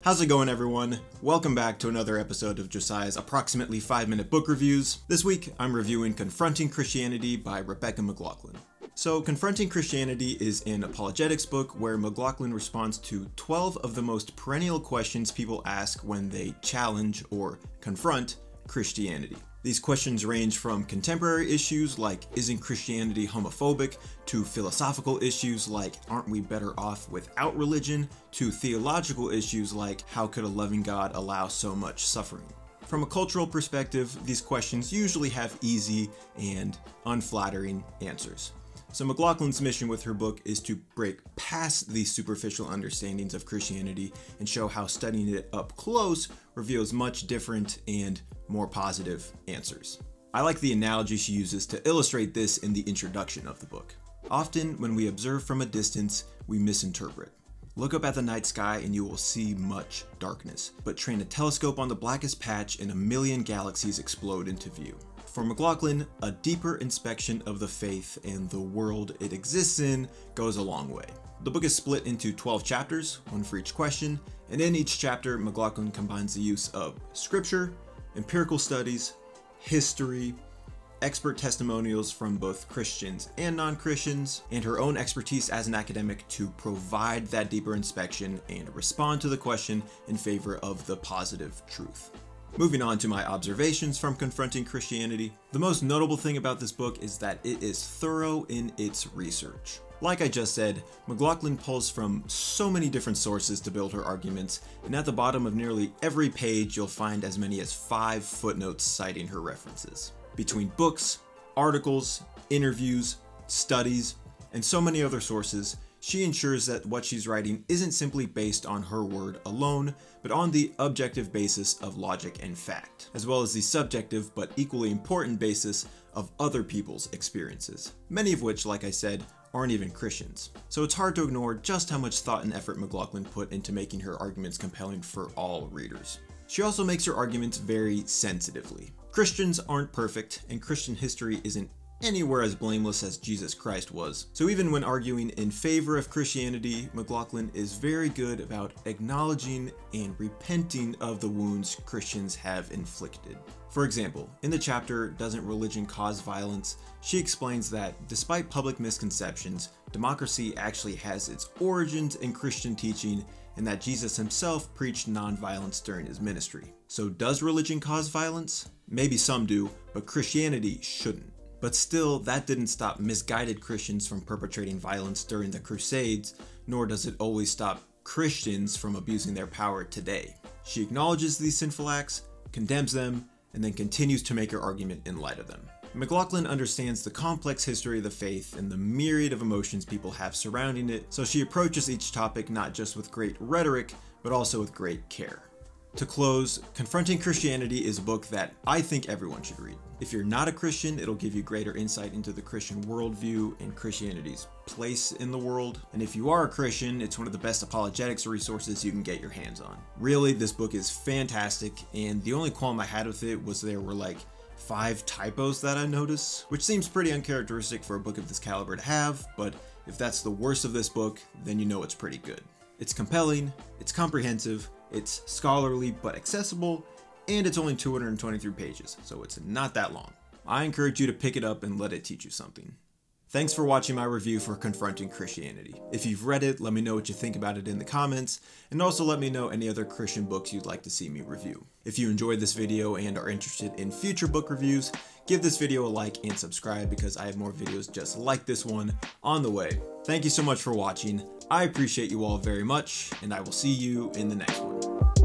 How's it going, everyone? Welcome back to another episode of Josiah's approximately 5-minute book reviews. This week, I'm reviewing Confronting Christianity by Rebecca McLaughlin. So, Confronting Christianity is an apologetics book where McLaughlin responds to 12 of the most perennial questions people ask when they challenge or confront Christianity. These questions range from contemporary issues like, isn't Christianity homophobic, to philosophical issues like, aren't we better off without religion, to theological issues like, how could a loving God allow so much suffering? From a cultural perspective, these questions usually have easy and unflattering answers. So McLaughlin's mission with her book is to break past these superficial understandings of Christianity and show how studying it up close reveals much different and more positive answers. I like the analogy she uses to illustrate this in the introduction of the book. Often, when we observe from a distance, we misinterpret. Look up at the night sky and you will see much darkness, but train a telescope on the blackest patch and a million galaxies explode into view. For McLaughlin, a deeper inspection of the faith and the world it exists in goes a long way. The book is split into 12 chapters, one for each question, and in each chapter, McLaughlin combines the use of scripture, empirical studies, history, expert testimonials from both Christians and non-Christians, and her own expertise as an academic to provide that deeper inspection and respond to the question in favor of the positive truth. Moving on to my observations from Confronting Christianity, the most notable thing about this book is that it is thorough in its research. Like I just said, McLaughlin pulls from so many different sources to build her arguments, and at the bottom of nearly every page you'll find as many as 5 footnotes citing her references. Between books, articles, interviews, studies, and so many other sources, she ensures that what she's writing isn't simply based on her word alone, but on the objective basis of logic and fact, as well as the subjective but equally important basis of other people's experiences, many of which, like I said, aren't even Christians. So it's hard to ignore just how much thought and effort McLaughlin put into making her arguments compelling for all readers. She also makes her arguments very sensitively. Christians aren't perfect, and Christian history isn't anywhere as blameless as Jesus Christ was. So even when arguing in favor of Christianity, McLaughlin is very good about acknowledging and repenting of the wounds Christians have inflicted. For example, in the chapter, Doesn't Religion Cause Violence?, she explains that despite public misconceptions, democracy actually has its origins in Christian teaching and that Jesus himself preached nonviolence during his ministry. So does religion cause violence? Maybe some do, but Christianity shouldn't. But still, that didn't stop misguided Christians from perpetrating violence during the Crusades, nor does it always stop Christians from abusing their power today. She acknowledges these sinful acts, condemns them, and then continues to make her argument in light of them. McLaughlin understands the complex history of the faith and the myriad of emotions people have surrounding it, so she approaches each topic not just with great rhetoric, but also with great care. To close, Confronting Christianity is a book that I think everyone should read. If you're not a Christian, it'll give you greater insight into the Christian worldview and Christianity's place in the world. And if you are a Christian, it's one of the best apologetics resources you can get your hands on. Really, this book is fantastic, and the only qualm I had with it was there were like 5 typos that I noticed, which seems pretty uncharacteristic for a book of this caliber to have, but if that's the worst of this book, then you know it's pretty good. It's compelling, it's comprehensive, it's scholarly but accessible, and it's only 223 pages, so it's not that long. I encourage you to pick it up and let it teach you something. Thanks for watching my review for Confronting Christianity. If you've read it, let me know what you think about it in the comments, and also let me know any other Christian books you'd like to see me review. If you enjoyed this video and are interested in future book reviews, give this video a like and subscribe because I have more videos just like this one on the way. Thank you so much for watching. I appreciate you all very much, and I will see you in the next one.